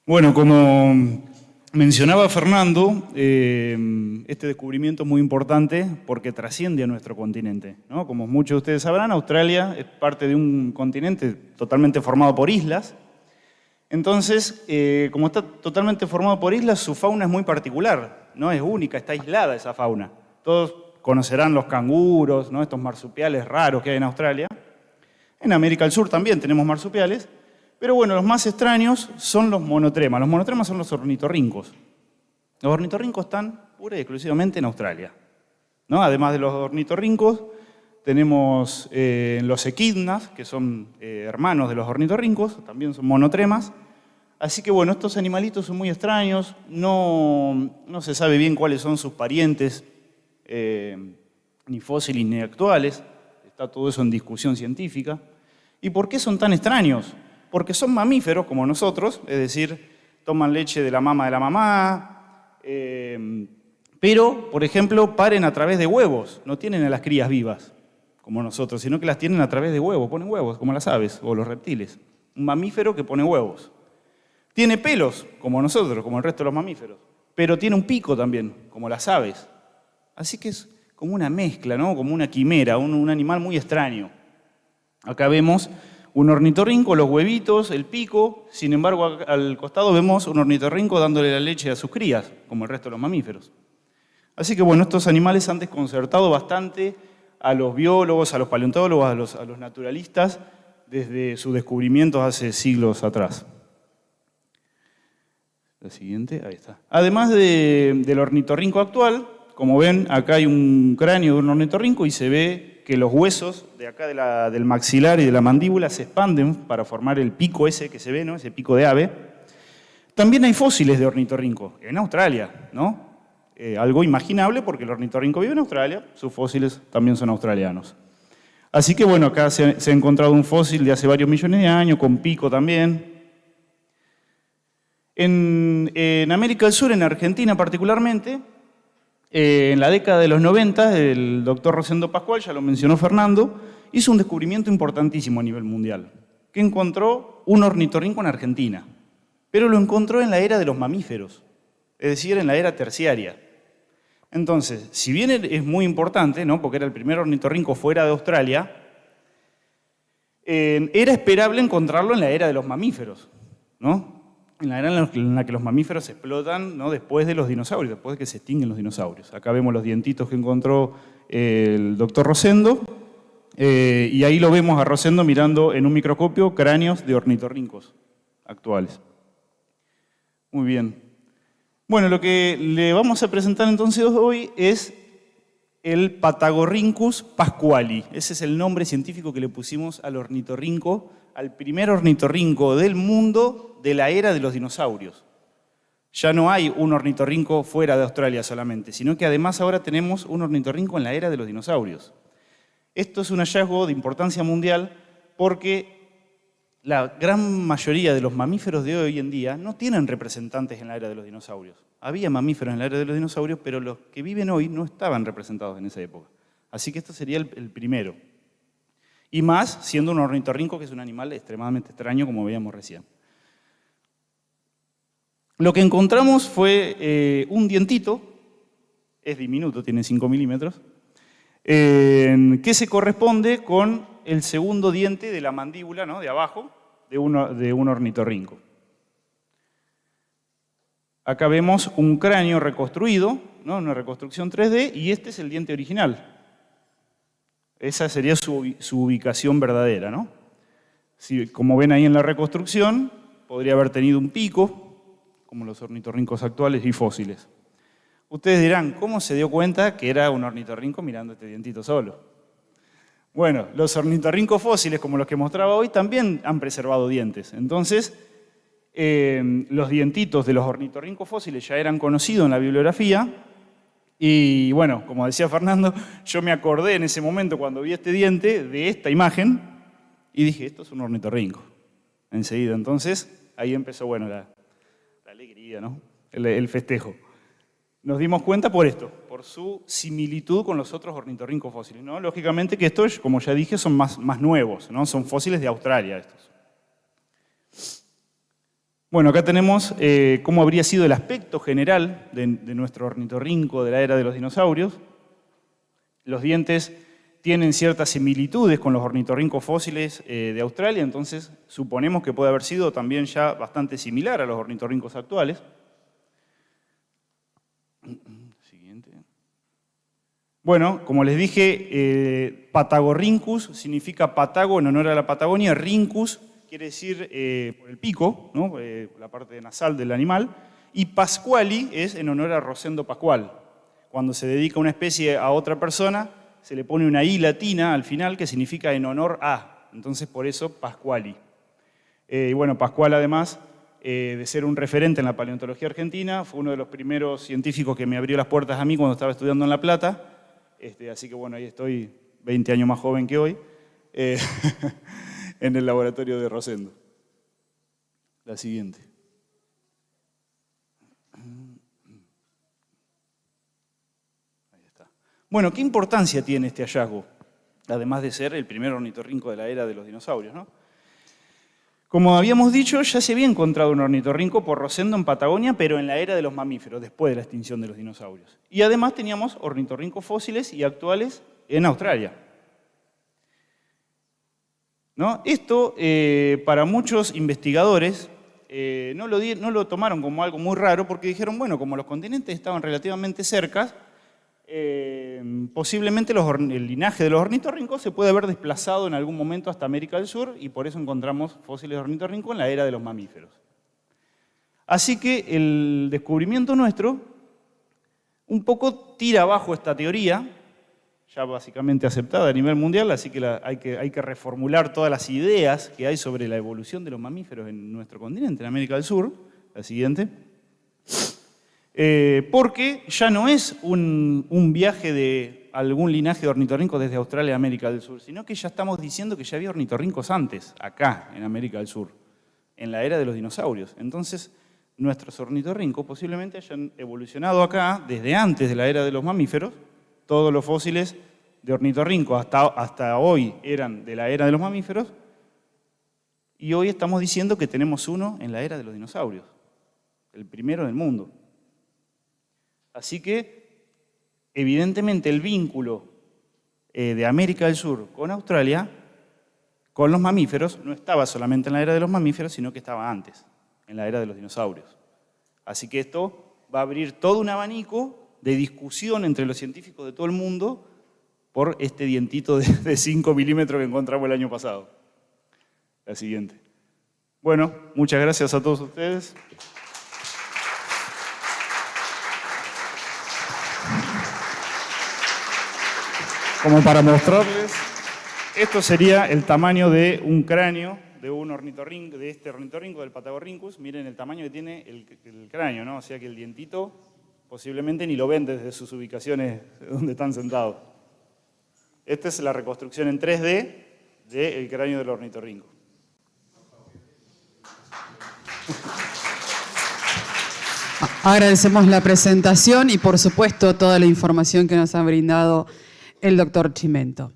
Bueno, como mencionaba Fernando, este descubrimiento es muy importante porque trasciende a nuestro continente, ¿no? Como muchos de ustedes sabrán, Australia es parte de un continente totalmente formado por islas. Entonces, como está totalmente formado por islas, su fauna es muy particular, no es única, está aislada esa fauna. Todos conocerán los canguros, ¿no? Estos marsupiales raros que hay en Australia. En América del Sur también tenemos marsupiales, pero bueno, los más extraños son los monotremas. Los monotremas son los ornitorrincos. Los ornitorrincos están pura y exclusivamente en Australia, ¿no? Además de los ornitorrincos, tenemos los equidnas, que son hermanos de los ornitorrincos, también son monotremas. Así que bueno, estos animalitos son muy extraños, no se sabe bien cuáles son sus parientes, ni fósiles ni actuales, está todo eso en discusión científica. ¿Y por qué son tan extraños? Porque son mamíferos como nosotros, es decir, toman leche de la mama de la mamá, pero, por ejemplo, paren a través de huevos, no tienen a las crías vivas como nosotros, sino que las tienen a través de huevos, ponen huevos, como las aves o los reptiles. Un mamífero que pone huevos. Tiene pelos, como nosotros, como el resto de los mamíferos, pero tiene un pico también, como las aves. Así que es como una mezcla, ¿no? Como una quimera, un animal muy extraño. Acá vemos un ornitorrinco, los huevitos, el pico, sin embargo al costado vemos un ornitorrinco dándole la leche a sus crías, como el resto de los mamíferos. Así que bueno, estos animales han desconcertado bastante a los biólogos, a los paleontólogos, a los naturalistas, desde sus descubrimientos hace siglos atrás. La siguiente, ahí está. Además del ornitorrinco actual, como ven, acá hay un cráneo de un ornitorrinco y se ve que los huesos de acá del maxilar y de la mandíbula se expanden para formar el pico ese que se ve, ¿no? Ese pico de ave. También hay fósiles de ornitorrinco en Australia, ¿no? Algo imaginable porque el ornitorrinco vive en Australia, sus fósiles también son australianos. Así que bueno, acá se ha encontrado un fósil de hace varios millones de años, con pico también. En América del Sur, en Argentina particularmente, en la década de los 90, el doctor Rosendo Pascual, ya lo mencionó Fernando, hizo un descubrimiento importantísimo a nivel mundial, que encontró un ornitorrinco en Argentina, pero lo encontró en la era de los mamíferos, es decir, en la era terciaria. Entonces, si bien es muy importante, ¿no? Porque era el primer ornitorrinco fuera de Australia, era esperable encontrarlo en la era de los mamíferos, ¿no? En la era en la que los mamíferos explotan, ¿no? Después de los dinosaurios, después de que se extinguen los dinosaurios. Acá vemos los dientitos que encontró el doctor Rosendo, y ahí lo vemos a Rosendo mirando en un microscopio cráneos de ornitorrincos actuales. Muy bien. Bueno, lo que le vamos a presentar entonces hoy es el Patagorhynchus pascuali. Ese es el nombre científico que le pusimos al ornitorrinco, al primer ornitorrinco del mundo de la era de los dinosaurios. Ya no hay un ornitorrinco fuera de Australia solamente, sino que además ahora tenemos un ornitorrinco en la era de los dinosaurios. Esto es un hallazgo de importancia mundial porque la gran mayoría de los mamíferos de hoy en día no tienen representantes en la era de los dinosaurios. Había mamíferos en la era de los dinosaurios, pero los que viven hoy no estaban representados en esa época. Así que esto sería el primero. Y más siendo un ornitorrinco, que es un animal extremadamente extraño, como veíamos recién. Lo que encontramos fue un dientito, es diminuto, tiene 5 milímetros, que se corresponde con el segundo diente de la mandíbula, ¿no? De abajo, de un ornitorrinco. Acá vemos un cráneo reconstruido, ¿no? Una reconstrucción 3D, y este es el diente original. Esa sería su ubicación verdadera, ¿no? Si, como ven ahí en la reconstrucción, podría haber tenido un pico, como los ornitorrincos actuales y fósiles. Ustedes dirán, ¿cómo se dio cuenta que era un ornitorrinco mirando este dientito solo? Bueno, los ornitorrincos fósiles, como los que mostraba hoy, también han preservado dientes. Entonces, los dientitos de los ornitorrincos fósiles ya eran conocidos en la bibliografía. Y bueno, como decía Fernando, yo me acordé en ese momento cuando vi este diente de esta imagen y dije, esto es un ornitorrinco. Enseguida, entonces, ahí empezó, bueno, la alegría, ¿no? El festejo. Nos dimos cuenta por esto, por su similitud con los otros ornitorrincos fósiles, ¿no? Lógicamente que estos, como ya dije, son más nuevos, ¿no? Son fósiles de Australia estos. Bueno, acá tenemos cómo habría sido el aspecto general de nuestro ornitorrinco de la era de los dinosaurios. Los dientes tienen ciertas similitudes con los ornitorrincos fósiles de Australia, entonces suponemos que puede haber sido también ya bastante similar a los ornitorrincos actuales. Siguiente. Bueno, como les dije, Patagorhynchus significa Patago en honor a la Patagonia, Rhynchus quiere decir por el pico, ¿no? La parte nasal del animal, y Pasquali es en honor a Rosendo Pascual. Cuando se dedica una especie a otra persona, se le pone una I latina al final que significa en honor a, entonces por eso Pasquali. Y bueno, Pascual además de ser un referente en la paleontología argentina, fue uno de los primeros científicos que me abrió las puertas a mí cuando estaba estudiando en La Plata, así que bueno, ahí estoy 20 años más joven que hoy, en el laboratorio de Rosendo. La siguiente. Ahí está. Bueno, ¿qué importancia tiene este hallazgo? Además de ser el primer ornitorrinco de la era de los dinosaurios, ¿no? Como habíamos dicho, ya se había encontrado un ornitorrinco por Rosendo en Patagonia, pero en la era de los mamíferos, después de la extinción de los dinosaurios. Y además teníamos ornitorrincos fósiles y actuales en Australia. ¿No? Esto, para muchos investigadores, no lo tomaron como algo muy raro porque dijeron, bueno, como los continentes estaban relativamente cerca, posiblemente el linaje de los ornitorrincos se puede haber desplazado en algún momento hasta América del Sur y por eso encontramos fósiles de ornitorrinco en la era de los mamíferos. Así que el descubrimiento nuestro un poco tira abajo esta teoría, ya básicamente aceptada a nivel mundial, así que hay que reformular todas las ideas que hay sobre la evolución de los mamíferos en nuestro continente, en América del Sur. La siguiente. Porque ya no es un viaje de algún linaje de ornitorrincos desde Australia a América del Sur, sino que ya estamos diciendo que ya había ornitorrincos antes, acá, en América del Sur, en la era de los dinosaurios. Entonces, nuestros ornitorrincos posiblemente hayan evolucionado acá desde antes de la era de los mamíferos. Todos los fósiles de ornitorrinco hasta hoy eran de la era de los mamíferos y hoy estamos diciendo que tenemos uno en la era de los dinosaurios, el primero del mundo. Así que, evidentemente, el vínculo de América del Sur con Australia, con los mamíferos, no estaba solamente en la era de los mamíferos, sino que estaba antes, en la era de los dinosaurios. Así que esto va a abrir todo un abanico de discusión entre los científicos de todo el mundo por este dientito de 5 milímetros que encontramos el año pasado. La siguiente. Bueno, muchas gracias a todos ustedes. Como para mostrarles, esto sería el tamaño de un cráneo de un ornitorrinco, de este ornitorrinco del Patagorhynchus. Miren el tamaño que tiene el cráneo, ¿no? O sea que el dientito posiblemente ni lo ven desde sus ubicaciones donde están sentados. Esta es la reconstrucción en 3D del cráneo del ornitorrinco. Agradecemos la presentación y, por supuesto, toda la información que nos ha brindado el doctor Chimento.